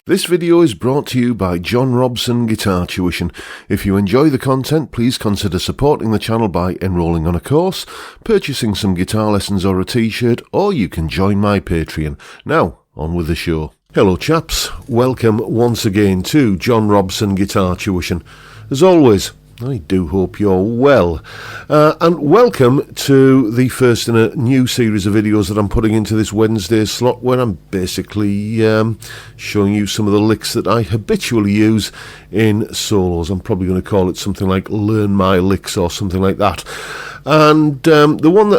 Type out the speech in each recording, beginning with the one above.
This video is brought to you by John Robson Guitar Tuition. If you enjoy the content, please consider supporting the channel by enrolling on a course, purchasing some guitar lessons or a t-shirt, or you can join my Patreon. Now, on with the show. Hello chaps, welcome once again to John Robson Guitar Tuition. As always, I do hope you're well, and welcome to the first in a new series of videos that I'm putting into this Wednesday slot, where I'm basically showing you some of the licks that I habitually use in solos. I'm probably going to call it something like Learn My Licks or something like that. And the one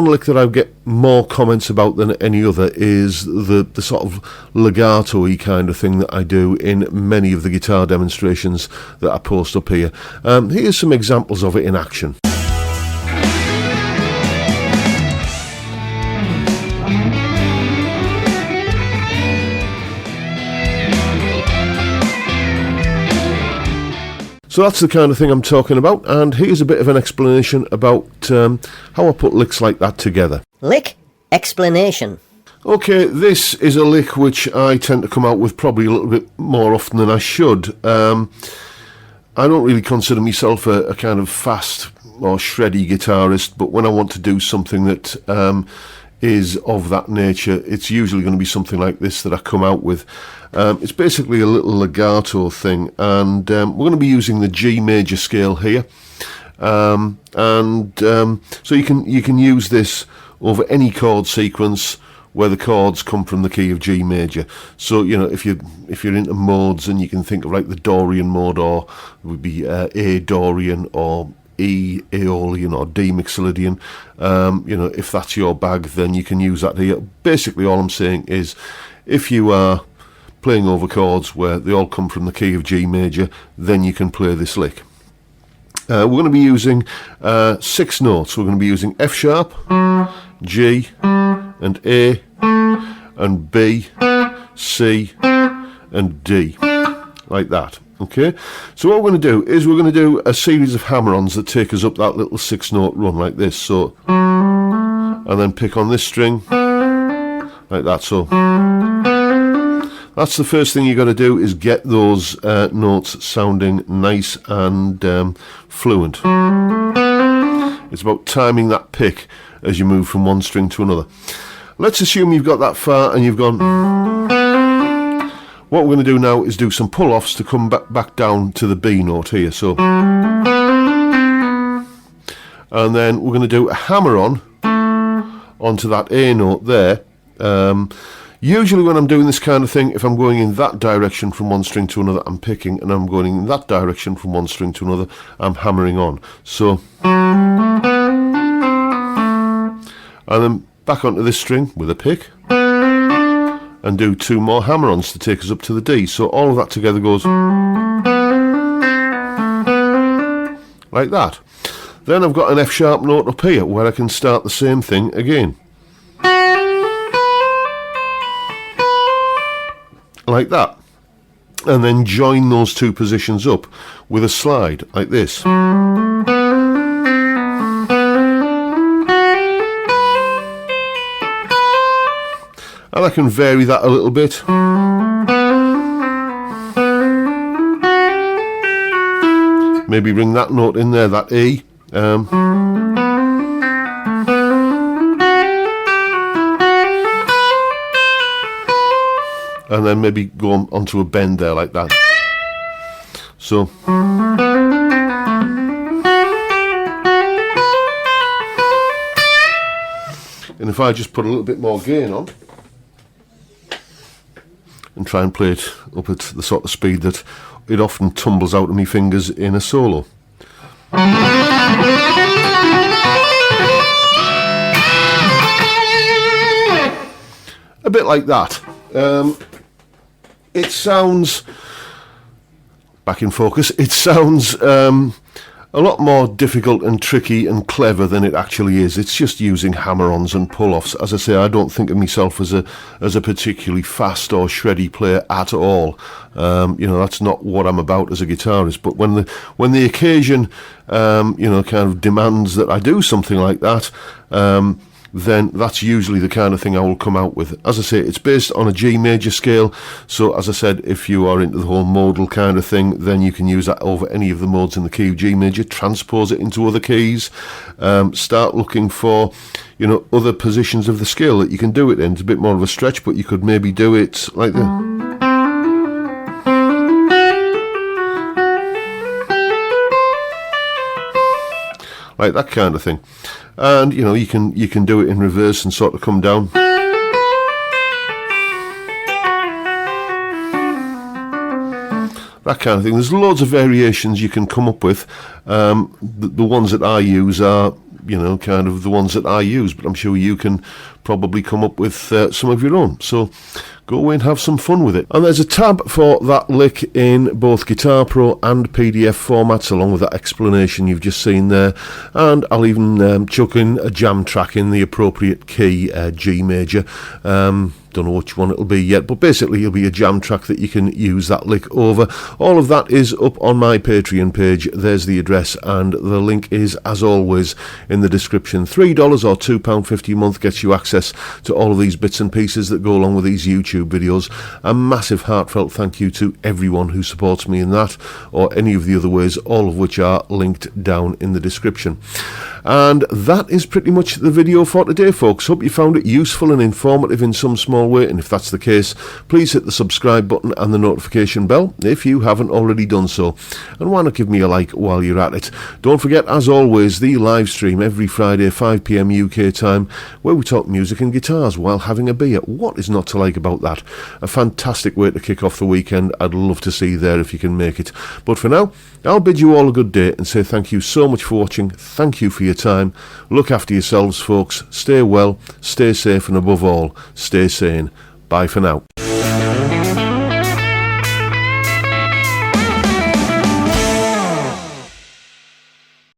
lick that I get more comments about than any other is the sort of legato-y kind of thing that I do in many of the guitar demonstrations that I post up here. Here's some examples of it in action. So that's the kind of thing I'm talking about, and here's a bit of an explanation about how I put licks like that together. Lick explanation. Okay, this is a lick which I tend to come out with probably a little bit more often than I should. I don't really consider myself a kind of fast or shreddy guitarist, but when I want to do something that is of that nature, it's usually going to be something like this that I come out with. It's basically a little legato thing, and we're going to be using the G major scale here, so you can use this over any chord sequence where the chords come from the key of G major. So you know, if you're into modes, and you can think of like the Dorian mode, or it would be A Dorian, or E Aeolian, or D Mixolydian. You know, if that's your bag, then you can use that here. Basically, all I'm saying is, if you are playing over chords where they all come from the key of G major, then you can play this lick. We're going to be using 6 notes. We're going to be using F sharp, G, and A, and B, C, and D, like that. Okay, so what we're going to do is we're going to do a series of hammer-ons that take us up that little 6-note run like this. So, and then pick on this string like that. So that's the first thing you got to do, is get those notes sounding nice and fluent. It's about timing that pick as you move from one string to another. Let's assume you've got that far and you've gone. What we're going to do now is do some pull-offs to come back down to the B note here. So, and then we're going to do a hammer-on onto that A note there. Usually when I'm doing this kind of thing, if I'm going in that direction from one string to another, I'm picking, and I'm going in that direction from one string to another, I'm hammering on. So, and then back onto this string with a pick, and do 2 more hammer-ons to take us up to the D. So all of that together goes like that. Then I've got an F sharp note up here where I can start the same thing again, like that, and then join those 2 positions up with a slide like this. And I can vary that a little bit. Maybe bring that note in there, that E. And then maybe go onto a bend there like that. So. And if I just put a little bit more gain on, and try and play it up at the sort of speed that it often tumbles out of my fingers in a solo. A bit like that. It sounds, back in focus, it sounds a lot more difficult and tricky and clever than it actually is. It's just using hammer-ons and pull-offs. As I say, I don't think of myself as a particularly fast or shreddy player at all. You know, that's not what I'm about as a guitarist. But when the occasion, you know, kind of demands that I do something like that, then that's usually the kind of thing I will come out with. As I say, it's based on a G major scale, so as I said, if you are into the whole modal kind of thing, then you can use that over any of the modes in the key of G major, transpose it into other keys, start looking for, you know, other positions of the scale that you can do it in. It's a bit more of a stretch, but you could maybe do it like this. Like that kind of thing. And you know, you can do it in reverse and sort of come down. That kind of thing. There's loads of variations you can come up with. The ones that I use are, you know, kind of the ones that I use, but I'm sure you can probably come up with some of your own. So go away and have some fun with it. And there's a tab for that lick in both Guitar Pro and PDF formats, along with that explanation you've just seen there. And I'll even chuck in a jam track in the appropriate key, G major. Don't know which one it'll be yet, but basically it'll be a jam track that you can use that lick over. All of that is up on my Patreon page. There's the address, and the link is, as always, in the description. $3 or £2.50 a month gets you access to all of these bits and pieces that go along with these YouTube videos. A massive heartfelt thank you to everyone who supports me in that, or any of the other ways, all of which are linked down in the description. And that is pretty much the video for today, folks. Hope you found it useful and informative in some small way, and if that's the case, please hit the subscribe button and the notification bell if you haven't already done so. And why not give me a like while you're at it? Don't forget, as always, the live stream every Friday 5 PM UK time, where we talk music and guitars while having a beer. What is not to like about that? A fantastic way to kick off the weekend. I'd love to see you there if you can make it. But for now, I'll bid you all a good day and say thank you so much for watching. Thank you for your time. Look after yourselves, folks. Stay well, stay safe, and above all, stay sane. Bye for now.